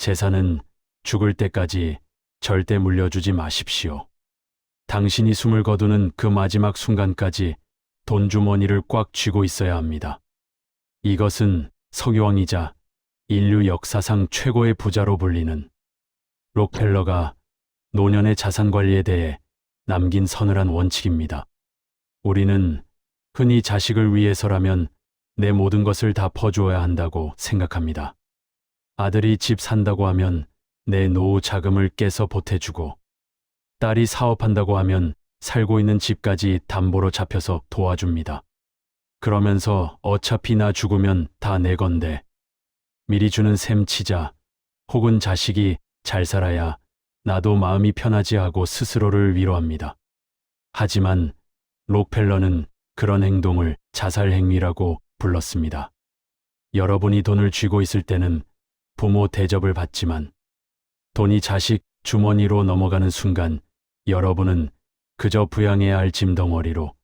재산은 죽을 때까지 절대 물려주지 마십시오. 당신이 숨을 거두는 그 마지막 순간까지 돈주머니를 꽉 쥐고 있어야 합니다. 이것은 석유왕이자 인류 역사상 최고의 부자로 불리는 록펠러가 노년의 자산 관리에 대해 남긴 서늘한 원칙입니다. 우리는 흔히 자식을 위해서라면 내 모든 것을 다 퍼주어야 한다고 생각합니다. 아들이 집 산다고 하면 내 노후 자금을 깨서 보태주고, 딸이 사업한다고 하면 살고 있는 집까지 담보로 잡혀서 도와줍니다. 그러면서 어차피 나 죽으면 다 내 건데 미리 주는 셈 치자, 혹은 자식이 잘 살아야 나도 마음이 편하지 하고 스스로를 위로합니다. 하지만 록펠러는 그런 행동을 자살 행위라고 불렀습니다. 여러분이 돈을 쥐고 있을 때는 부모 대접을 받지만 돈이 자식 주머니로 넘어가는 순간 여러분은 그저 부양해야 할 짐덩어리로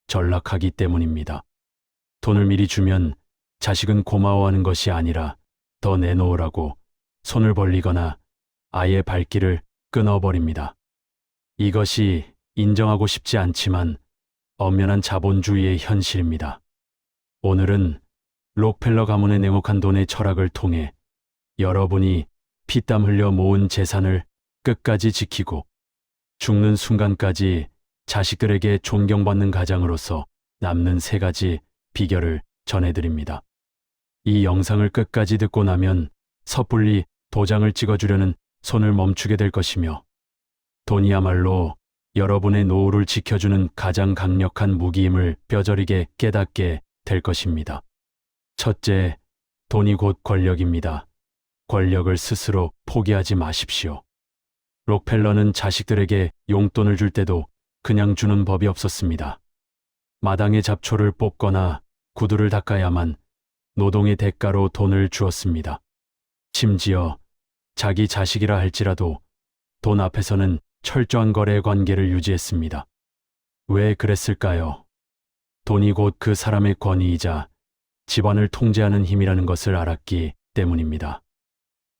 전락하기 때문입니다. 돈을 미리 주면 자식은 고마워하는 것이 아니라 더 내놓으라고 손을 벌리거나 아예 발길을 끊어버립니다. 이것이 인정하고 싶지 않지만 엄연한 자본주의의 현실입니다. 오늘은 록펠러 가문의 냉혹한 돈의 철학을 통해 여러분이 피땀 흘려 모은 재산을 끝까지 지키고 죽는 순간까지 자식들에게 존경받는 가장으로서 남는 3가지 비결을 전해드립니다. 이 영상을 끝까지 듣고 나면 섣불리 도장을 찍어주려는 손을 멈추게 될 것이며, 돈이야말로 여러분의 노후를 지켜주는 가장 강력한 무기임을 뼈저리게 깨닫게 될 것입니다. 첫째, 돈이 곧 권력입니다. 권력을 스스로 포기하지 마십시오. 록펠러는 자식들에게 용돈을 줄 때도 그냥 주는 법이 없었습니다. 마당의 잡초를 뽑거나 구두를 닦아야만 노동의 대가로 돈을 주었습니다. 심지어 자기 자식이라 할지라도 돈 앞에서는 철저한 거래 관계를 유지했습니다. 왜 그랬을까요? 돈이 곧 그 사람의 권위이자 집안을 통제하는 힘이라는 것을 알았기 때문입니다.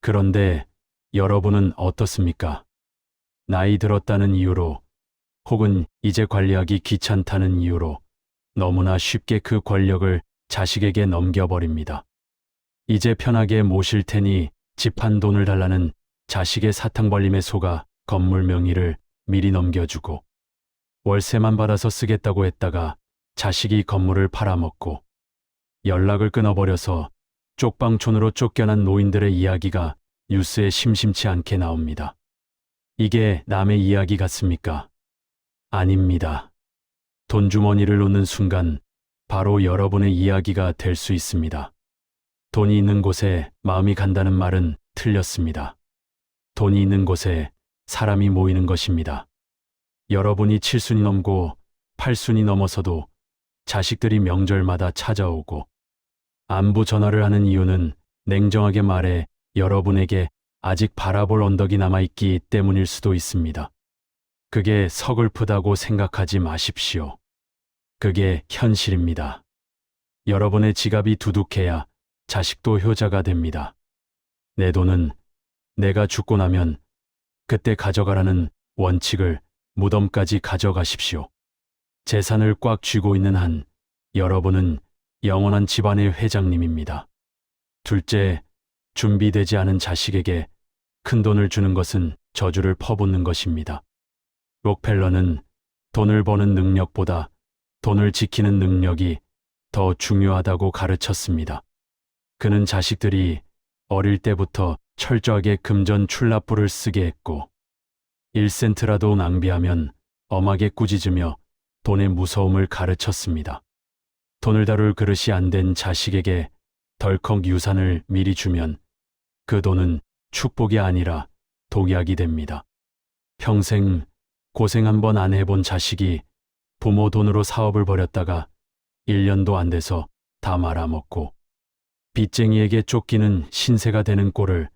그런데 여러분은 어떻습니까? 나이 들었다는 이유로, 혹은 이제 관리하기 귀찮다는 이유로 너무나 쉽게 그 권력을 자식에게 넘겨버립니다. 이제 편하게 모실 테니 집 한 돈을 달라는 자식의 사탕발림에 속아 건물 명의를 미리 넘겨주고, 월세만 받아서 쓰겠다고 했다가 자식이 건물을 팔아먹고, 연락을 끊어버려서 쪽방촌으로 쫓겨난 노인들의 이야기가 뉴스에 심심치 않게 나옵니다. 이게 남의 이야기 같습니까? 아닙니다. 돈주머니를 놓는 순간 바로 여러분의 이야기가 될 수 있습니다. 돈이 있는 곳에 마음이 간다는 말은 틀렸습니다. 돈이 있는 곳에 사람이 모이는 것입니다. 여러분이 7순이 넘고 8순이 넘어서도 자식들이 명절마다 찾아오고 안부 전화를 하는 이유는 냉정하게 말해 여러분에게 아직 바라볼 언덕이 남아있기 때문일 수도 있습니다. 그게 서글프다고 생각하지 마십시오. 그게 현실입니다. 여러분의 지갑이 두둑해야 자식도 효자가 됩니다. 내 돈은 내가 죽고 나면 그때 가져가라는 원칙을 무덤까지 가져가십시오. 재산을 꽉 쥐고 있는 한 여러분은 영원한 집안의 회장님입니다. 둘째, 준비되지 않은 자식에게 큰 돈을 주는 것은 저주를 퍼붓는 것입니다. 록펠러는 돈을 버는 능력보다 돈을 지키는 능력이 더 중요하다고 가르쳤습니다. 그는 자식들이 어릴 때부터 철저하게 금전 출납부를 쓰게 했고, 1센트라도 낭비하면 엄하게 꾸짖으며 돈의 무서움을 가르쳤습니다. 돈을 다룰 그릇이 안 된 자식에게 덜컥 유산을 미리 주면 그 돈은 축복이 아니라 독약이 됩니다. 평생 고생 한 번 안 해본 자식이 부모 돈으로 사업을 벌였다가 1년도 안 돼서 다 말아먹고 빚쟁이에게 쫓기는 신세가 되는 꼴을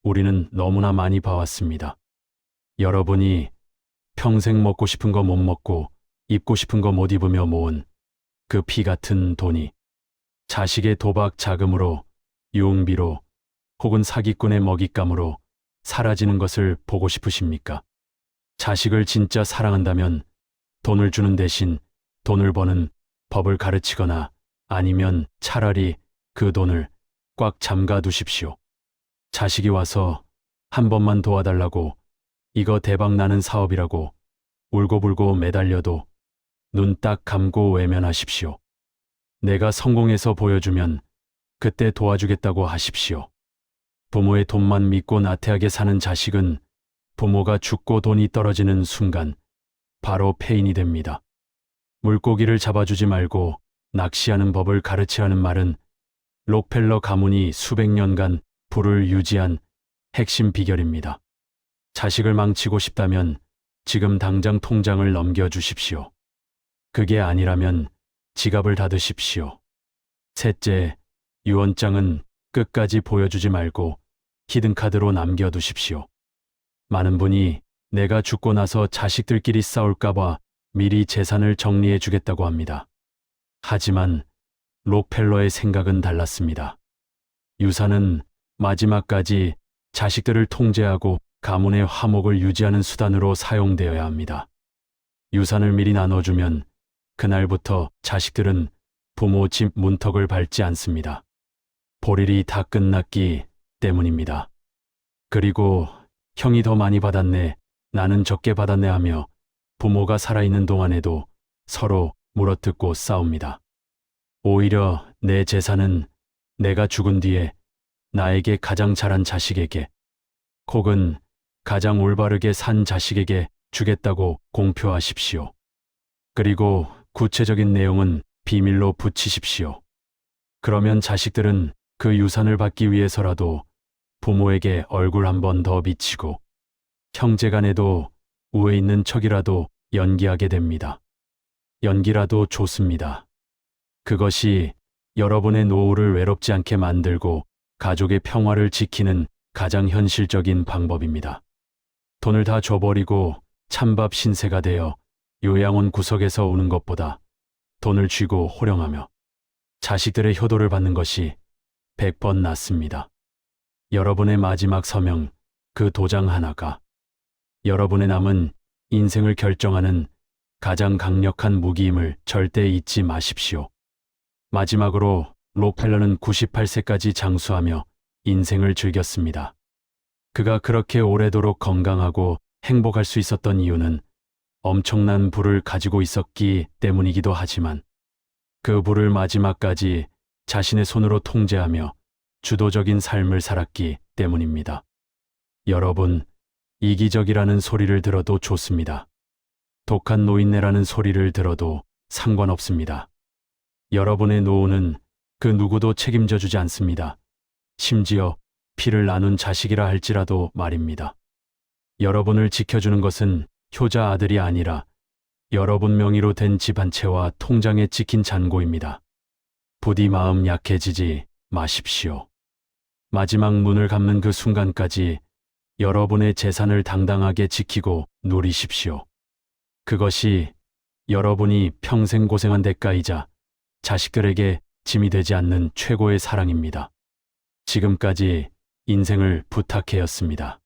우리는 너무나 많이 봐왔습니다. 여러분이 평생 먹고 싶은 거 못 먹고 입고 싶은 거 못 입으며 모은 그 피 같은 돈이 자식의 도박 자금으로, 유흥비로, 혹은 사기꾼의 먹잇감으로 사라지는 것을 보고 싶으십니까? 자식을 진짜 사랑한다면 돈을 주는 대신 돈을 버는 법을 가르치거나 아니면 차라리 그 돈을 꽉 잠가 두십시오. 자식이 와서 한 번만 도와달라고 이거 대박 나는 사업이라고 울고불고 매달려도 눈 딱 감고 외면하십시오. 내가 성공해서 보여주면 그때 도와주겠다고 하십시오. 부모의 돈만 믿고 나태하게 사는 자식은 부모가 죽고 돈이 떨어지는 순간 바로 폐인이 됩니다. 물고기를 잡아주지 말고 낚시하는 법을 가르치라는 말은 록펠러 가문이 수백 년간 부를 유지한 핵심 비결입니다. 자식을 망치고 싶다면 지금 당장 통장을 넘겨주십시오. 그게 아니라면 지갑을 닫으십시오. 셋째, 유언장은 끝까지 보여주지 말고 히든카드로 남겨두십시오. 많은 분이 내가 죽고 나서 자식들끼리 싸울까봐 미리 재산을 정리해 주겠다고 합니다. 하지만 록펠러의 생각은 달랐습니다. 유산은 마지막까지 자식들을 통제하고 가문의 화목을 유지하는 수단으로 사용되어야 합니다. 유산을 미리 나눠주면 그날부터 자식들은 부모 집 문턱을 밟지 않습니다. 볼일이 다 끝났기 때문입니다. 그리고 형이 더 많이 받았네, 나는 적게 받았네 하며 부모가 살아있는 동안에도 서로 물어뜯고 싸웁니다. 오히려 내 재산은 내가 죽은 뒤에 나에게 가장 잘한 자식에게 혹은 가장 올바르게 산 자식에게 주겠다고 공표하십시오. 그리고 구체적인 내용은 비밀로 붙이십시오. 그러면 자식들은 그 유산을 받기 위해서라도 부모에게 얼굴 한 번 더 비치고 형제간에도 우애 있는 척이라도 연기하게 됩니다. 연기라도 좋습니다. 그것이 여러분의 노후를 외롭지 않게 만들고 가족의 평화를 지키는 가장 현실적인 방법입니다. 돈을 다 줘버리고 찬밥 신세가 되어 요양원 구석에서 우는 것보다 돈을 쥐고 호령하며 자식들의 효도를 받는 것이 100번 낫습니다. 여러분의 마지막 서명, 그 도장 하나가 여러분의 남은 인생을 결정하는 가장 강력한 무기임을 절대 잊지 마십시오. 마지막으로 록펠러는 98세까지 장수하며 인생을 즐겼습니다. 그가 그렇게 오래도록 건강하고 행복할 수 있었던 이유는 엄청난 부를 가지고 있었기 때문이기도 하지만 그 부를 마지막까지 자신의 손으로 통제하며 주도적인 삶을 살았기 때문입니다. 여러분, 이기적이라는 소리를 들어도 좋습니다. 독한 노인네라는 소리를 들어도 상관없습니다. 여러분의 노후는 그 누구도 책임져 주지 않습니다. 심지어 피를 나눈 자식이라 할지라도 말입니다. 여러분을 지켜주는 것은 효자 아들이 아니라 여러분 명의로 된 집 한 채와 통장에 찍힌 잔고입니다. 부디 마음 약해지지 마십시오. 마지막 눈을 감는 그 순간까지 여러분의 재산을 당당하게 지키고 누리십시오. 그것이 여러분이 평생 고생한 대가이자 자식들에게 짐이 되지 않는 최고의 사랑입니다. 지금까지 인생을 부탁해였습니다.